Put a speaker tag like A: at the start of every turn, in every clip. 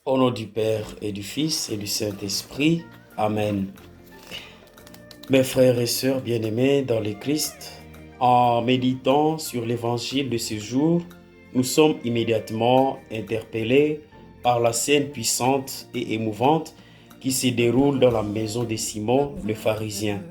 A: Au nom du Père et du Fils et du Saint-Esprit. Amen. Mes frères et sœurs bien-aimés dans le Christ, en méditant sur l'évangile de ce jour, nous sommes immédiatement interpellés par la scène puissante et émouvante qui se déroule dans la maison de Simon le pharisien.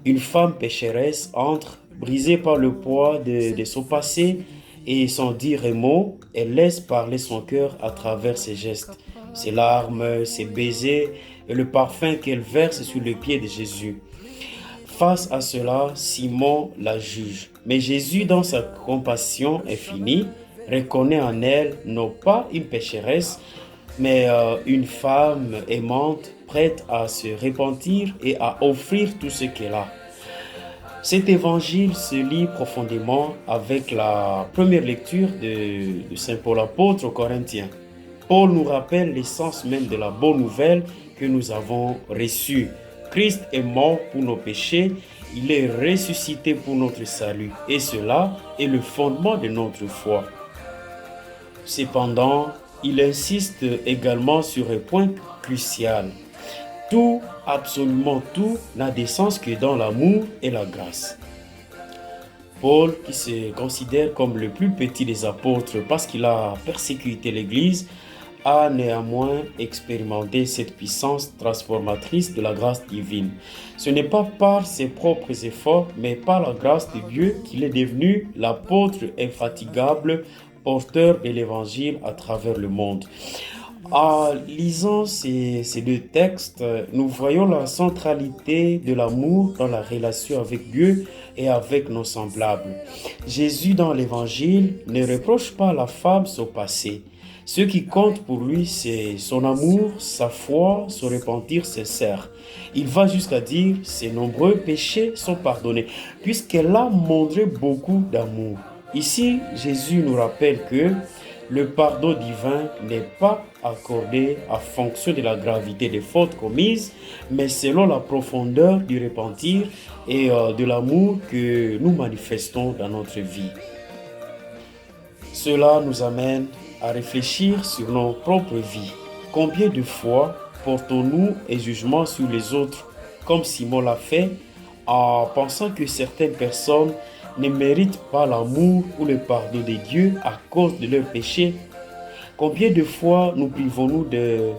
A: Une femme pécheresse entre, brisée par le poids de son passé et sans dire un mot, elle laisse parler son cœur à travers ses gestes, ses larmes, ses baisers et le parfum qu'elle verse sur les pieds de Jésus. Face à cela, Simon la juge. Mais Jésus, dans sa compassion infinie, reconnaît en elle non pas une pécheresse, mais une femme aimante, prête à se repentir et à offrir tout ce qu'elle a. Cet évangile se lie profondément avec la première lecture de Saint Paul apôtre aux Corinthiens. Paul nous rappelle l'essence même de la bonne nouvelle que nous avons reçue. Christ est mort pour nos péchés, il est ressuscité pour notre salut, et cela est le fondement de notre foi. Cependant, il insiste également sur un point crucial. Tout, absolument tout, n'a de sens que dans l'amour et la grâce. Paul, qui se considère comme le plus petit des apôtres parce qu'il a persécuté l'Église, a néanmoins expérimenté cette puissance transformatrice de la grâce divine. Ce n'est pas par ses propres efforts, mais par la grâce de Dieu qu'il est devenu l'apôtre infatigable, porteur de l'Évangile à travers le monde. En lisant ces deux textes, nous voyons la centralité de l'amour dans la relation avec Dieu et avec nos semblables. Jésus, dans l'Évangile, ne reproche pas à la femme son passé. Ce qui compte pour lui, c'est son amour, sa foi, son repentir sincère. Il va jusqu'à dire que ses nombreux péchés sont pardonnés, puisqu'elle a montré beaucoup d'amour. Ici, Jésus nous rappelle que le pardon divin n'est pas accordé en fonction de la gravité des fautes commises, mais selon la profondeur du repentir et de l'amour que nous manifestons dans notre vie. Cela nous amène à réfléchir sur nos propres vies. Combien de fois portons-nous un jugement sur les autres, comme Simon l'a fait, en pensant que certaines personnes ne méritent pas l'amour ou le pardon de Dieu à cause de leurs péchés? Combien de fois nous privons-nous de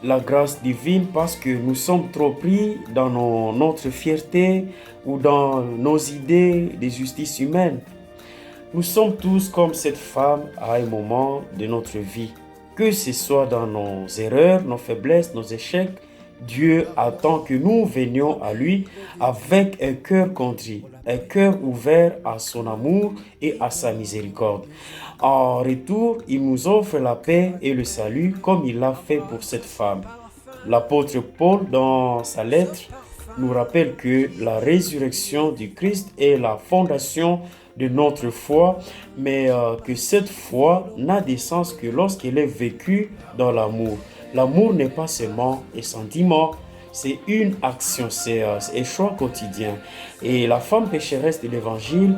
A: la grâce divine parce que nous sommes trop pris dans notre fierté ou dans nos idées de justice humaine? Nous sommes tous comme cette femme à un moment de notre vie. Que ce soit dans nos erreurs, nos faiblesses, nos échecs, Dieu attend que nous venions à lui avec un cœur contrit, un cœur ouvert à son amour et à sa miséricorde. En retour, il nous offre la paix et le salut comme il l'a fait pour cette femme. L'apôtre Paul, dans sa lettre, nous rappelle que la résurrection du Christ est la fondation de notre foi, mais que cette foi n'a de sens que lorsqu'elle est vécue dans l'amour. L'amour n'est pas seulement un sentiment, c'est une action, c'est un choix quotidien. Et la femme pécheresse de l'Évangile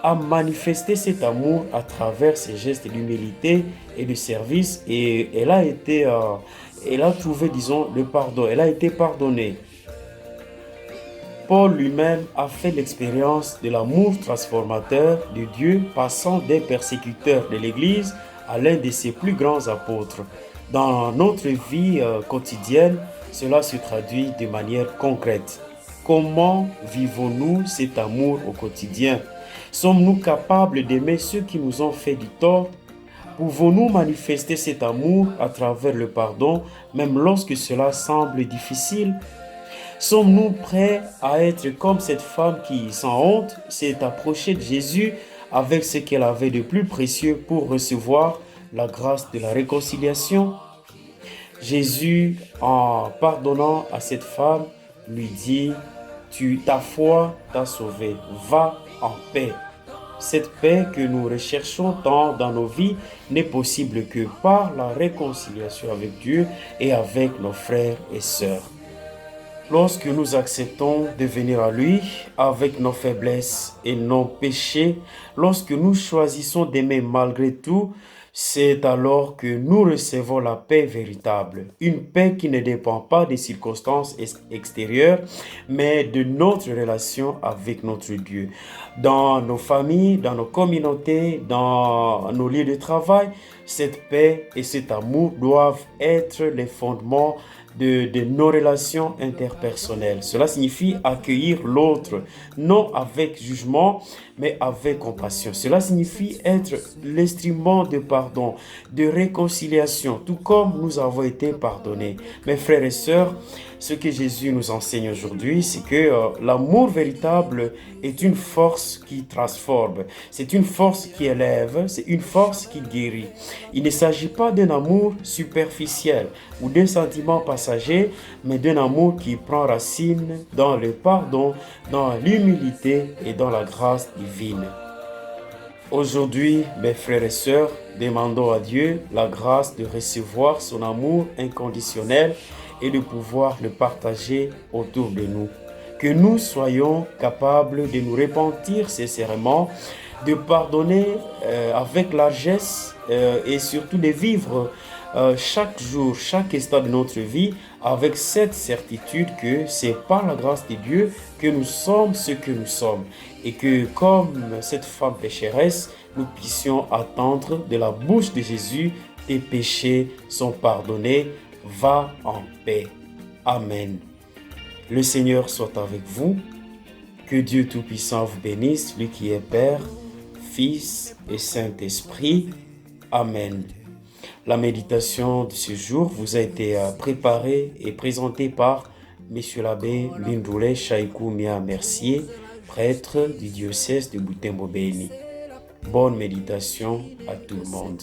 A: a manifesté cet amour à travers ses gestes d'humilité et de service, et elle a trouvé, disons, le pardon, elle a été pardonnée. Paul lui-même a fait l'expérience de l'amour transformateur de Dieu, passant des persécuteurs de l'Église à l'un de ses plus grands apôtres. Dans notre vie quotidienne, cela se traduit de manière concrète. Comment vivons-nous cet amour au quotidien? Sommes-nous capables d'aimer ceux qui nous ont fait du tort? Pouvons-nous manifester cet amour à travers le pardon, même lorsque cela semble difficile? Sommes-nous prêts à être comme cette femme qui, sans honte, s'est approchée de Jésus avec ce qu'elle avait de plus précieux pour recevoir la grâce de la réconciliation? Jésus, en pardonnant à cette femme, lui dit, ta foi t'a sauvé, va en paix. Cette paix que nous recherchons tant dans nos vies n'est possible que par la réconciliation avec Dieu et avec nos frères et sœurs. Lorsque nous acceptons de venir à lui avec nos faiblesses et nos péchés, lorsque nous choisissons d'aimer malgré tout, C'est alors que nous recevons la paix véritable, une paix qui ne dépend pas des circonstances extérieures, mais de notre relation avec notre Dieu. Dans nos familles, dans nos communautés, dans nos lieux de travail, cette paix et cet amour doivent être les fondements de nos relations interpersonnelles. Cela signifie accueillir l'autre, non avec jugement, mais avec compassion. Cela signifie être l'instrument de pardon, de réconciliation, tout comme nous avons été pardonnés. Mes frères et sœurs, ce que Jésus nous enseigne aujourd'hui, c'est que l'amour véritable est une force qui transforme, c'est une force qui élève, c'est une force qui guérit. Il ne s'agit pas d'un amour superficiel ou d'un sentiment passager, mais d'un amour qui prend racine dans le pardon, dans l'humilité et dans la grâce divine. Aujourd'hui, mes frères et sœurs, demandons à Dieu la grâce de recevoir son amour inconditionnel et de pouvoir le partager autour de nous. Que nous soyons capables de nous repentir sincèrement, de pardonner avec largesse et surtout de vivre chaque jour, chaque instant de notre vie avec cette certitude que c'est par la grâce de Dieu que nous sommes ce que nous sommes et que comme cette femme pécheresse, nous puissions attendre de la bouche de Jésus: tes péchés sont pardonnés, va en paix. Amen. Le Seigneur soit avec vous. Que Dieu Tout-Puissant vous bénisse, lui qui est Père, Fils et Saint-Esprit. Amen. La méditation de ce jour vous a été préparée et présentée par Monsieur l'abbé Lindroulé Chaïkou Mia Mercier, prêtre du diocèse de Butembo-Beni. Bonne méditation à tout le monde.